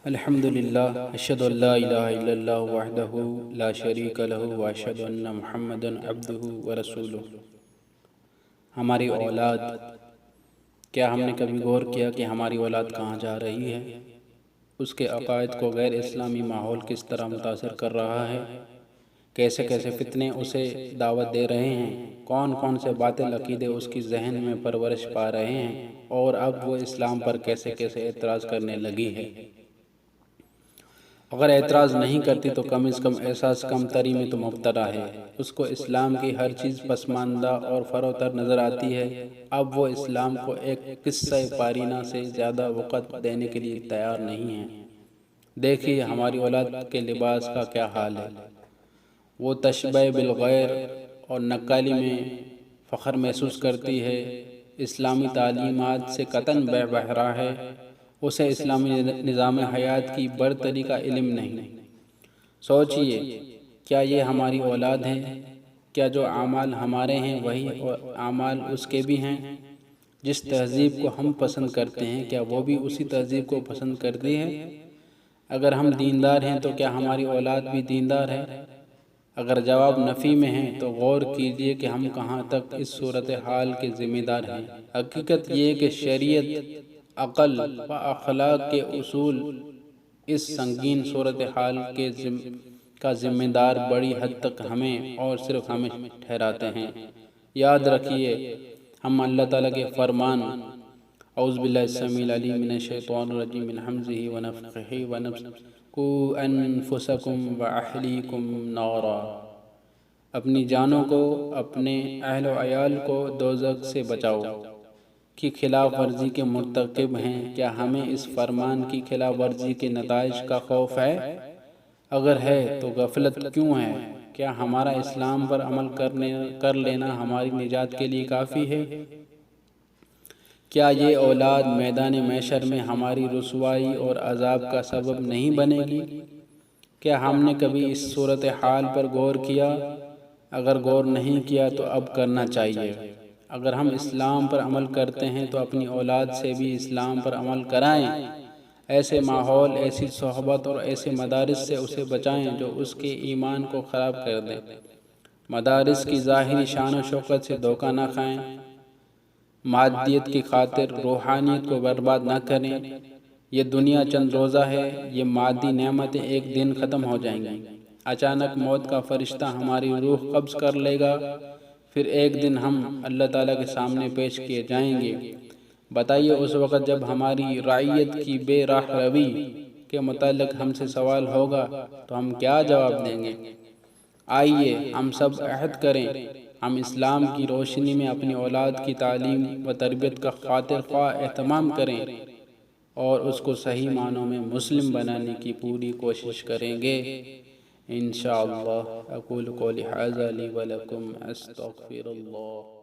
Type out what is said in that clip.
الحمدللہ اشہد ان لا الہ الا اللہ وحدہ لا شریک لہ واشہد ان محمدا عبدہ ورسولہ۔ ہماری اولاد، کیا ہم نے کبھی غور کیا کہ ہماری اولاد کہاں جا رہی ہے؟ اس کے عقائد کو غیر اسلامی ماحول کس طرح متاثر کر رہا ہے؟ کیسے کیسے فتنے اسے دعوت دے رہے ہیں؟ کون کون سے باطل عقیدے اس کی ذہن میں پرورش پا رہے ہیں؟ اور اب وہ اسلام پر کیسے کیسے اعتراض کرنے لگی ہے؟ اگر اعتراض نہیں کرتی تو کم از کم احساس کم تری میں تو مبتلا ہے۔ اس کو اسلام کی ہر چیز پسماندہ اور فروتر نظر آتی ہے۔ اب وہ اسلام کو ایک قصہ پارینہ سے زیادہ وقت دینے کے لیے تیار نہیں ہے۔ دیکھیے ہماری اولاد کے لباس کا کیا حال ہے۔ وہ تشبیہ بالغیر اور نقالی میں فخر محسوس کرتی ہے، اسلامی تعلیمات سے قطعاً بے بہرا ہے۔ اسے اسلامی نظام حیات کی برتری کا علم نہیں۔ سوچئے، کیا یہ ہماری اولاد ہے؟ کیا جو اعمال ہمارے ہیں وہی اعمال اس کے بھی ہیں؟ جس تہذیب کو ہم پسند کرتے ہیں کیا وہ بھی اسی تہذیب کو پسند کرتی ہے؟ اگر ہم دیندار ہیں تو کیا ہماری اولاد بھی دیندار ہے؟ اگر جواب نفی میں ہے تو غور کیجئے کہ ہم کہاں تک اس صورتحال کے ذمہ دار ہیں۔ حقیقت یہ کہ شریعت، عقل و اخلاق کے اصول اس سنگین صورتحال کا ذمہ دار بڑی حد تک ہمیں اور صرف ہمیں ٹھہراتے ہیں۔ یاد رکھیے، ہم اللہ تعالیٰ کے فرمان اعوذ باللہ السمیع العلیم من الشیطان الرجیم من حمزہ ونفخہ ونفثہ قوا انفسکم واہلیکم نارا، اپنی جانوں کو، اپنے اہل و عیال کو دوزخ سے بچاؤ کی خلاف ورزی کے مرتکب ہیں۔ کیا ہمیں اس فرمان کی خلاف ورزی کے نتائج کا خوف ہے؟ اگر ہے تو غفلت کیوں ہے؟ کیا ہمارا اسلام پر عمل کر لینا ہماری نجات کے لیے کافی ہے؟ کیا یہ اولاد میدان محشر میں ہماری رسوائی اور عذاب کا سبب نہیں بنے گی؟ کیا ہم نے کبھی اس صورتحال پر غور کیا؟ اگر غور نہیں کیا تو اب کرنا چاہیے۔ اگر ہم اسلام پر عمل کرتے ہیں تو اپنی اولاد سے بھی اسلام پر عمل کرائیں۔ ایسے ماحول، ایسی صحبت اور ایسے مدارس سے اسے بچائیں جو اس کے ایمان کو خراب کر دیں۔ مدارس کی ظاہری شان و شوکت سے دھوکہ نہ کھائیں، مادیت کی خاطر روحانیت کو برباد نہ کریں۔ یہ دنیا چند روزہ ہے، یہ مادی نعمتیں ایک دن ختم ہو جائیں گی۔ اچانک موت کا فرشتہ ہماری روح قبض کر لے گا، پھر ایک دن ہم اللہ تعالیٰ کے سامنے پیش کیے جائیں گے۔ بتائیے اس وقت جب ہماری رعیت کی بے راہ روی کے متعلق ہم سے سوال ہوگا تو ہم کیا جواب دیں گے؟ آئیے ہم سب عہد کریں، ہم اسلام کی روشنی میں اپنی اولاد کی تعلیم و تربیت کا خاطر خواہ اہتمام کریں اور اس کو صحیح معنوں میں مسلم بنانے کی پوری کوشش کریں گے انشاءاللہ۔ اقول قولی ھذا لی ولکم استغفر اللہ۔